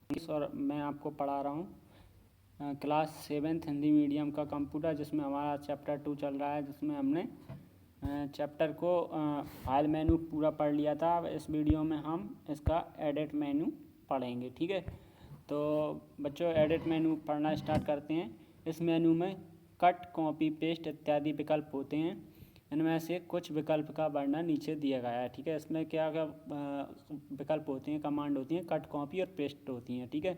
और मैं आपको पढ़ा रहा हूँ क्लास 7th हिंदी मीडियम का कंप्यूटर, जिसमें हमारा चैप्टर 2 चल रहा है, जिसमें हमने चैप्टर को फाइल मेनू पूरा पढ़ लिया था। अब इस वीडियो में हम इसका एडिट मेनू पढ़ेंगे। ठीक है, तो बच्चों एडिट मेनू पढ़ना स्टार्ट करते हैं। इस मेनू में कट, कॉपी, पेस्ट इत्यादि विकल्प होते हैं। इनमें से कुछ विकल्प का वर्णन नीचे दिया गया है। ठीक है, इसमें क्या क्या विकल्प होते हैं, कमांड होती हैं, कट, कॉपी और पेस्ट होती हैं। ठीक है,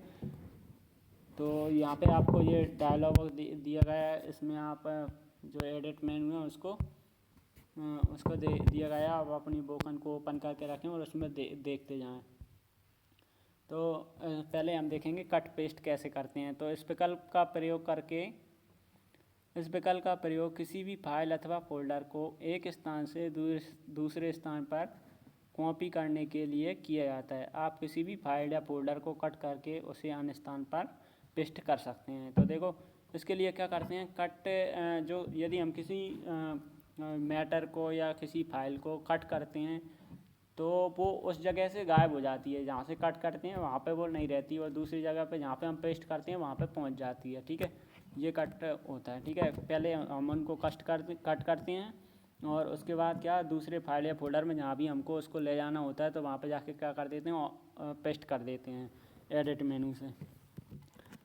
तो यहाँ पे आपको ये डायलॉग दिया गया है। इसमें आप जो एडिट मेनू है उसको दिया गया है। आप अपनी बोकन को ओपन करके रखें और उसमें देखते जाएं। तो पहले हम देखेंगे कट पेस्ट कैसे करते हैं। तो इस विकल्प का प्रयोग किसी भी फाइल अथवा फोल्डर को एक स्थान से दूसरे स्थान पर कॉपी करने के लिए किया जाता है। आप किसी भी फाइल या फोल्डर को कट करके उसे अन्य स्थान पर पेस्ट कर सकते हैं। तो देखो, इसके लिए क्या करते हैं, कट जो यदि हम किसी मैटर को या किसी फाइल को कट करते हैं तो वो उस जगह से गायब हो जाती है। जहाँ से कट करते हैं वहाँ पे वो नहीं रहती, और दूसरी जगह पे जहाँ पे हम पेस्ट करते हैं वहाँ पे पहुँच जाती है। ठीक है, ये कट होता है। ठीक है, पहले हम उनको कट करते हैं और उसके बाद क्या, दूसरे फाइल या फोल्डर में जहाँ भी हमको उसको ले जाना होता है तो वहाँ पे जाके क्या कर देते हैं, पेस्ट कर देते हैं एडिट मेनू से।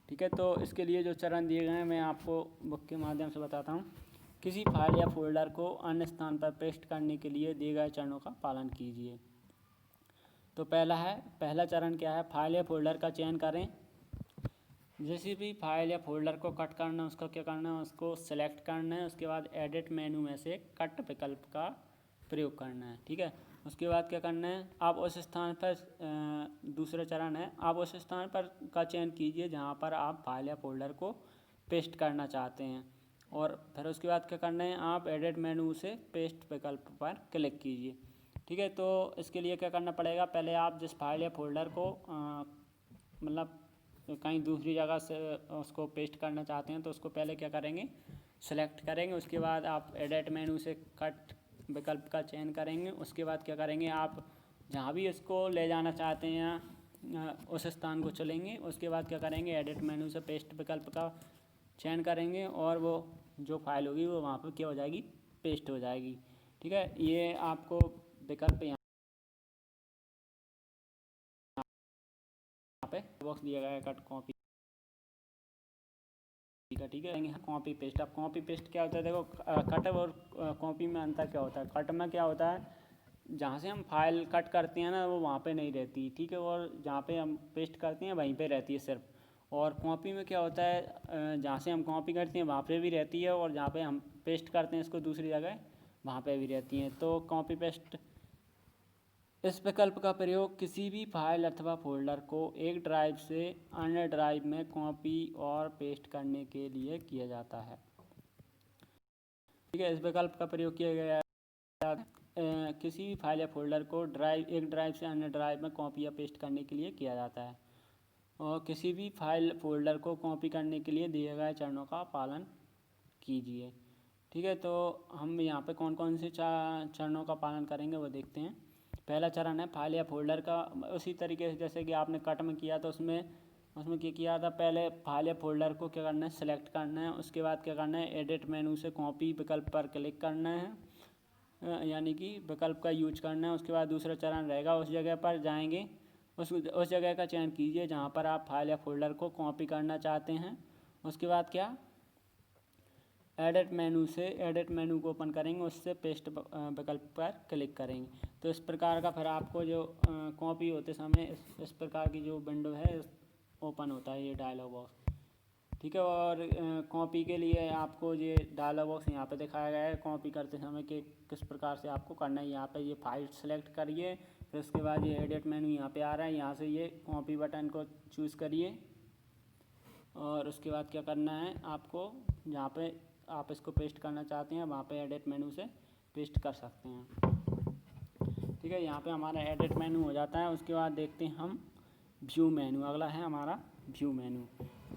ठीक है, तो इसके लिए जो चरण दिए गए हैं मैं आपको बुक के माध्यम से बताता हूँ। किसी फाइल या फोल्डर को अन्य स्थान पर पेस्ट करने के लिए दिए गए चरणों का पालन कीजिए। तो पहला चरण क्या है, फाइल या फोल्डर का चयन करें। जैसे भी फाइल या फोल्डर को कट करना है उसका क्या करना है, उसको सेलेक्ट करना है। उसके बाद एडिट मेनू में से कट विकल्प का प्रयोग करना है। ठीक है, उसके बाद क्या करना है, आप उस स्थान पर दूसरा चरण है, आप उस स्थान पर का चयन कीजिए जहाँ पर आप फाइल या फोल्डर को पेस्ट करना चाहते हैं। और फिर उसके बाद क्या करना है, आप एडिट मेनू से पेस्ट विकल्प पर क्लिक कीजिए। ठीक है, तो इसके लिए क्या करना पड़ेगा, पहले आप जिस फाइल या फोल्डर को मतलब कहीं दूसरी जगह से उसको पेस्ट करना चाहते हैं तो उसको पहले क्या करेंगे, सेलेक्ट करेंगे। उसके बाद आप एडिट मेनू से कट विकल्प का चयन करेंगे। उसके बाद क्या करेंगे, आप जहाँ भी इसको ले जाना चाहते हैं उस स्थान को चलेंगे। उसके बाद क्या करेंगे, एडिट मेनू से पेस्ट विकल्प का चयन करेंगे और वो जो फाइल होगी वो वहाँ पर क्या हो जाएगी, पेस्ट हो जाएगी। ठीक है, ये आपको विकल्प यहाँ पे बॉक्स दिया गया है, कट, कॉपी का। ठीक है, कॉपी पेस्ट। अब कॉपी पेस्ट क्या होता है, देखो कट और कॉपी में अंतर क्या होता है। कट में क्या होता है, जहाँ से हम फाइल कट करते हैं ना वो वहाँ पे नहीं रहती। ठीक है, और जहाँ पे हम पेस्ट करते हैं वहीं पे रहती है सिर्फ। और कॉपी में क्या होता है, जहाँ से हम कॉपी करते हैं वहाँ पे भी रहती है, और जहाँ पे हम पेस्ट करते हैं इसको दूसरी जगह वहाँ पे भी रहती हैं। तो कॉपी पेस्ट, इस विकल्प का प्रयोग किसी भी फाइल अथवा फोल्डर को एक ड्राइव से अन्य ड्राइव में कॉपी और पेस्ट करने के लिए किया जाता है। ठीक है, इस विकल्प का प्रयोग किया गया है किसी भी फाइल या फोल्डर को एक ड्राइव से अन्य ड्राइव में कॉपी या पेस्ट करने के लिए किया जाता है। और किसी भी फाइल फोल्डर को कॉपी करने के लिए दिए गए चरणों का पालन कीजिए। ठीक है, तो हम यहाँ पे कौन कौन से चरणों का पालन करेंगे वो देखते हैं। पहला चरण है फाइल या फोल्डर का, उसी तरीके से जैसे कि आपने कट में किया तो उसमें क्या किया था, पहले फाइल या फोल्डर को क्या करना है, सेलेक्ट करना है। उसके बाद क्या करना है, एडिट मेनू से कॉपी विकल्प पर क्लिक करना है, यानी कि विकल्प का यूज करना है। उसके बाद दूसरा चरण रहेगा, उस जगह पर जाएंगे, उस जगह का चयन कीजिए जहाँ पर आप फाइल या फोल्डर को कॉपी करना चाहते हैं। उसके बाद क्या, एडिट मेनू को ओपन करेंगे, उससे पेस्ट विकल्प पर क्लिक करेंगे। तो इस प्रकार का फिर आपको जो कॉपी होते समय इस प्रकार की जो विंडो है ओपन होता है, ये डायलॉग बॉक्स। ठीक है, और कॉपी के लिए आपको ये डायलॉग बॉक्स यहाँ पे दिखाया गया है कॉपी करते समय कि किस प्रकार से आपको करना है। यहाँ पे ये फाइल सेलेक्ट करिए, फिर उसके बाद ये एडिट मेनू यहाँ पे आ रहा है, यहाँ से ये कॉपी बटन को चूज़ करिए। और उसके बाद क्या करना है आपको, जहाँ पे आप इसको पेस्ट करना चाहते हैं वहाँ पे एडिट मेनू से पेस्ट कर सकते हैं। ठीक है, यहाँ पे हमारा एडिट मेनू हो जाता है। उसके बाद देखते हैं हम व्यू मेनू, अगला है हमारा व्यू मेनू।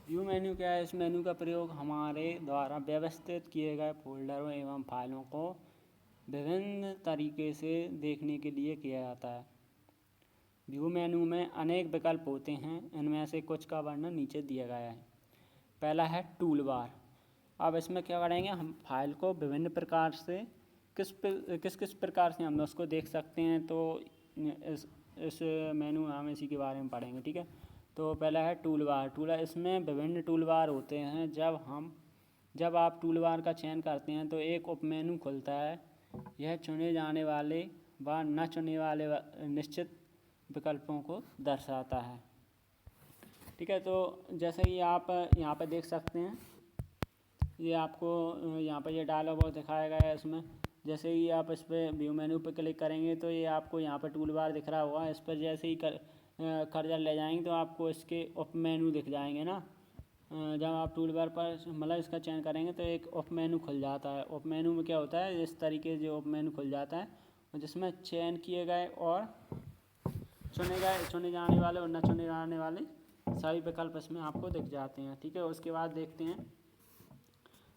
व्यू मेनू क्या है, इस मेनू का प्रयोग हमारे द्वारा व्यवस्थित किए गए फोल्डरों एवं फाइलों को विभिन्न तरीके से देखने के लिए किया जाता है। व्यू मेनू में अनेक विकल्प होते हैं, इनमें से कुछ का वर्णन नीचे दिया गया है। पहला है टूल बार। अब इसमें क्या करेंगे, हम फाइल को विभिन्न प्रकार से किस किस प्रकार से हम उसको देख सकते हैं, तो इस मेनू में हम इसी के बारे में पढ़ेंगे। ठीक है, तो पहला है टूल बार। इसमें विभिन्न टूल बार होते हैं। जब आप टूल बार का चयन करते हैं तो एक उप मेनू खुलता है। यह चुने जाने वाले व न चुने वाले निश्चित विकल्पों को दर्शाता है। ठीक है, तो जैसे कि आप यहाँ पे देख सकते हैं, ये आपको यहाँ पर ये डायलॉग बॉक्स दिखाया गया है। इसमें जैसे ही आप इस पर व्यू मेनू पर क्लिक करेंगे तो ये आपको यहाँ पर टूल बार दिख रहा होगा। इस पर जैसे ही कर्सर ले जाएंगे तो आपको इसके उप मेनू दिख जाएंगे ना। जब आप टूल बार पर मतलब इसका चयन करेंगे तो एक उप मेनू खुल जाता है। उप मेनू में क्या होता है, इस तरीके से उप मेनू खुल जाता है, जिसमें चयन किए गए और चुने जाने वाले और न चुने जाने वाले सभी विकल्प इसमें आपको दिख जाते हैं। ठीक है, उसके बाद देखते हैं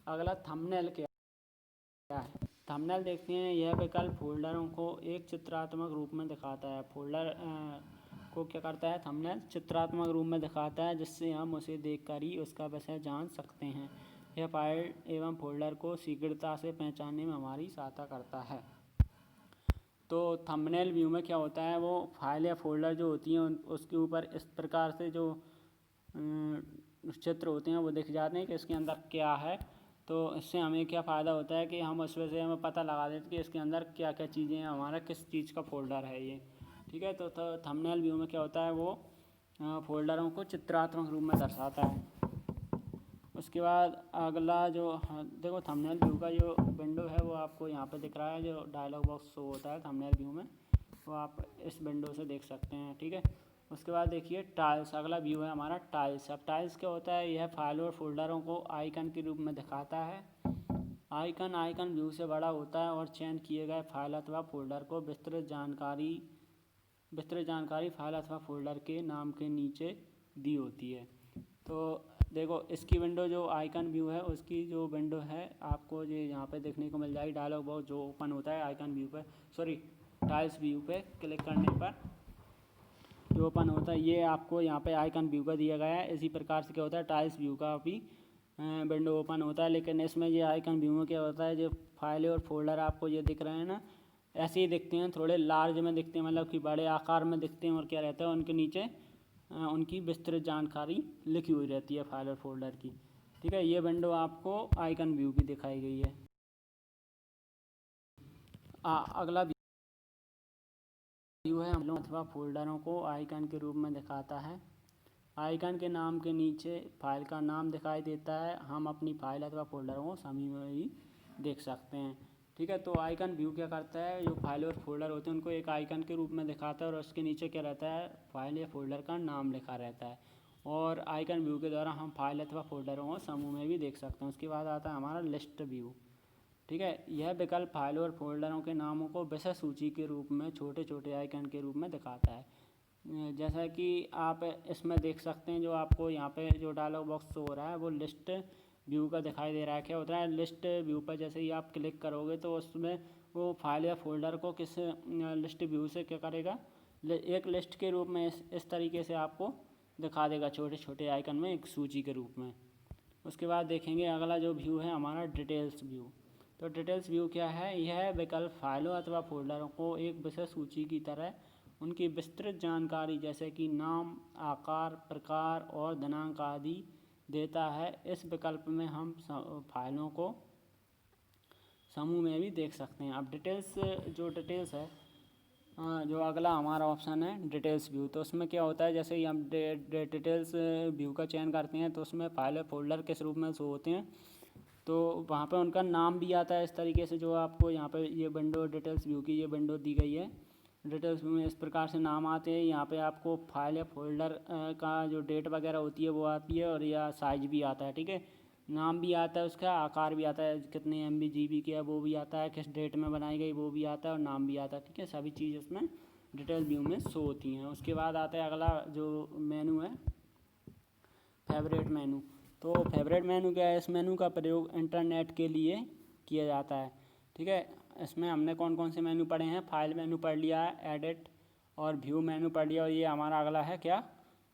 अगला थंबनेल क्या है। थंबनेल देखते हैं, यह विकल्प फोल्डरों को एक चित्रात्मक रूप में दिखाता है। फोल्डर को क्या करता है, थंबनेल चित्रात्मक रूप में दिखाता है, जिससे हम उसे देखकर ही उसका विषय जान सकते हैं। यह फाइल एवं फोल्डर को शीघ्रता से पहचानने में हमारी सहायता करता है। तो थंबनेल व्यू में क्या होता है, वो फाइल या फोल्डर जो होती हैं उसके ऊपर इस प्रकार से जो चित्र होते हैं वो दिख जाते हैं कि इसके अंदर क्या है। तो इससे हमें क्या फ़ायदा होता है कि हम उसमें से हमें पता लगा देते कि इसके अंदर क्या क्या चीज़ें हैं, हमारा किस चीज़ का फोल्डर है ये। ठीक है, तो थंबनेल व्यू में क्या होता है, वो फोल्डरों को चित्रात्मक रूप में दर्शाता है। उसके बाद अगला जो देखो थंबनेल व्यू का जो विंडो है वो आपको यहाँ पे दिख रहा है, जो डायलॉग बॉक्स शो होता है थंबनेल व्यू में, वो आप इस विंडो से देख सकते हैं। ठीक है, उसके बाद देखिए टाइल्स। अगला व्यू है हमारा टाइल्स। अब टाइल्स क्या होता है, यह फाइल और फोल्डरों को आइकन के रूप में दिखाता है। आइकन व्यू से बड़ा होता है और चयन किए गए फाइल अथवा फोल्डर को विस्तृत जानकारी फाइल अथवा फोल्डर के नाम के नीचे दी होती है। तो देखो इसकी विंडो जो आइकन व्यू है उसकी जो विंडो है आपको ये यहाँ पे देखने को मिल जाएगी। डायलॉग बॉक्स जो ओपन होता है आइकन व्यू पे, टाइल्स व्यू पे क्लिक करने पर जो ओपन होता है, ये आपको यहाँ पे आइकन व्यू का दिया गया है। इसी प्रकार से क्या होता है, टाइल्स व्यू का भी विंडो ओपन होता है। लेकिन इसमें ये आइकन व्यू में क्या होता है, जो फाइल और फोल्डर आपको ये दिख रहे हैं ना, ऐसे ही दिखते हैं, थोड़े लार्ज में दिखते हैं, मतलब कि बड़े आकार में दिखते हैं। और क्या रहता है, उनके नीचे उनकी विस्तृत जानकारी लिखी हुई रहती है फाइल और फोल्डर की। ठीक है, ये विंडो आपको आइकन व्यू की दिखाई गई है। अगला व्यू है हम लोग अथवा फोल्डरों को आइकन के रूप में दिखाता है। आइकन के नाम के नीचे फाइल का नाम दिखाई देता है। हम अपनी फाइल अथवा फोल्डरों को सभी में ही देख सकते हैं। ठीक है, तो आइकन व्यू क्या करता है, जो फाइल और फोल्डर होते हैं उनको एक आइकन के रूप में दिखाता है और उसके नीचे क्या रहता है, फाइल या फोल्डर का नाम लिखा रहता है। और आइकन व्यू के द्वारा हम फाइल अथवा फोल्डरों को समूह में भी देख सकते हैं। उसके बाद आता है हमारा लिस्ट व्यू। ठीक है, यह विकल्प फाइल और फोल्डरों के नामों को विषय सूची के रूप में छोटे छोटे आइकन के रूप में दिखाता है। जैसा कि आप इसमें देख सकते हैं, जो आपको यहाँ पे जो डायलॉग बॉक्स हो रहा है वो लिस्ट व्यू का दिखाई दे रहा है। क्या होता है, लिस्ट व्यू पर जैसे ही आप क्लिक करोगे तो उसमें वो फाइल या फोल्डर को किस लिस्ट व्यू से क्या करेगा, एक लिस्ट के रूप में इस तरीके से आपको दिखा देगा, छोटे छोटे आइकन में एक सूची के रूप में। उसके बाद देखेंगे अगला जो व्यू है हमारा डिटेल्स व्यू। तो डिटेल्स व्यू क्या है, यह विकल्प फाइलों अथवा फोल्डरों को एक विषय सूची की तरह उनकी विस्तृत जानकारी जैसे कि नाम, आकार, प्रकार और दिनांक आदि देता है। इस विकल्प में हम फाइलों को समूह में भी देख सकते हैं। अब डिटेल्स है, जो अगला हमारा ऑप्शन है डिटेल्स व्यू। तो उसमें क्या होता है, जैसे ही हम डिटेल्स व्यू का चयन करते हैं तो उसमें फाइल और फोल्डर किस रूप में शो होते हैं, तो वहाँ पे उनका नाम भी आता है इस तरीके से, जो आपको यहाँ पे ये विंडो डिटेल्स व्यू की ये विंडो दी गई है। डिटेल्स व्यू में इस प्रकार से नाम आते हैं। यहाँ पे आपको फाइल या फोल्डर का जो डेट वगैरह होती है वो आती है, और या साइज भी आता है। ठीक है, नाम भी आता है, उसका आकार भी आता है, कितने MB GB के है वो भी आता है, किस डेट में बनाई गई वो भी आता है, और नाम भी आता है। ठीक है, सभी चीज़ उसमें डिटेल व्यू में शो होती हैं। उसके बाद आता है अगला जो मेनू है, फेवरेट मेनू। तो फेवरेट मेनू क्या है, इस मेनू का प्रयोग इंटरनेट के लिए किया जाता है। ठीक है, इसमें हमने कौन कौन से मेनू पढ़े हैं, फाइल मेनू पढ़ लिया है, एडिट और व्यू मेनू पढ़ लिया। और ये हमारा अगला है क्या,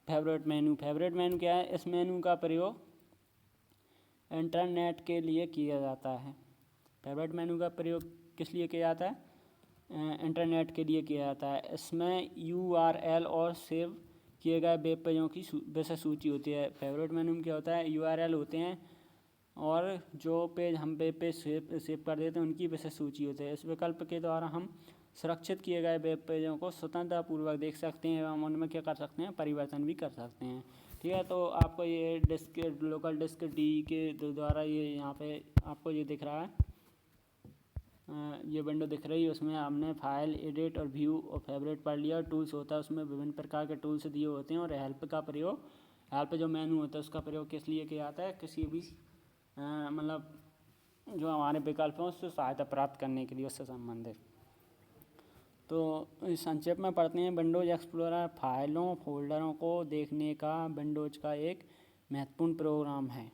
फेवरेट मेनू। फेवरेट मेनू क्या है, इस मेनू का प्रयोग इंटरनेट के लिए किया जाता है। फेवरेट मेनू का प्रयोग किस लिए किया जाता है, इंटरनेट के लिए किया जाता है। इसमें URL और सेव किए गए वेब पेजों की विशेष सूची होती है। फेवरेट मेनू में क्या होता है, URL होते हैं और जो पेज हम वेब पेज सेव कर देते हैं उनकी विशेष सूची होती है। इस विकल्प के द्वारा हम सुरक्षित किए गए वेब पेजों को स्वतंत्रतापूर्वक देख सकते हैं एवं उनमें क्या कर सकते हैं, परिवर्तन भी कर सकते हैं। ठीक है, तो आपको ये डिस्क लोकल डिस्क डी के द्वारा ये यहाँ पे आपको ये दिख रहा है, ये विंडो दिख रही है। उसमें हमने फाइल, एडिट और व्यू और फेवरेट पढ़ लिया। टूल्स होता है, उसमें विभिन्न प्रकार के टूल्स दिए होते हैं। और हेल्प का प्रयोग, हेल्प जो मेनू होता है उसका प्रयोग किस लिए किया जाता है, किसी भी मतलब जो हमारे विकल्प हैं उससे सहायता प्राप्त करने के लिए, उससे संबंधित। तो संक्षेप में पढ़ते हैं। विंडोज एक्सप्लोरर फाइलों फोल्डरों को देखने का विंडोज का एक महत्वपूर्ण प्रोग्राम है।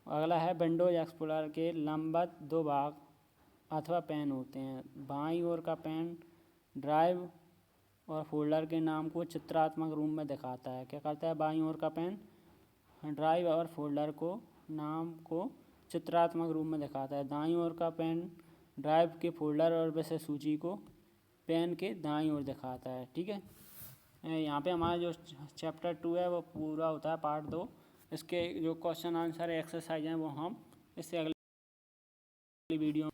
अगला है, विंडोज एक्सप्लोरर के लंबवत 2 भाग अथवा पैन होते हैं। बाईं ओर का पैन ड्राइव और फोल्डर के नाम को चित्रात्मक रूप में दिखाता है। क्या करता है, बाईं ओर का पैन ड्राइव और फोल्डर को नाम को चित्रात्मक रूप में दिखाता है। दाईं ओर का पैन ड्राइव के फोल्डर और विषय सूची को पेन के दाईं ओर दिखाता है। ठीक है, यहाँ पे हमारा जो चैप्टर 2 है वो पूरा होता है, पार्ट 2। इसके जो क्वेश्चन आंसर एक्सरसाइज हैं वो हम इससे अगले वीडियो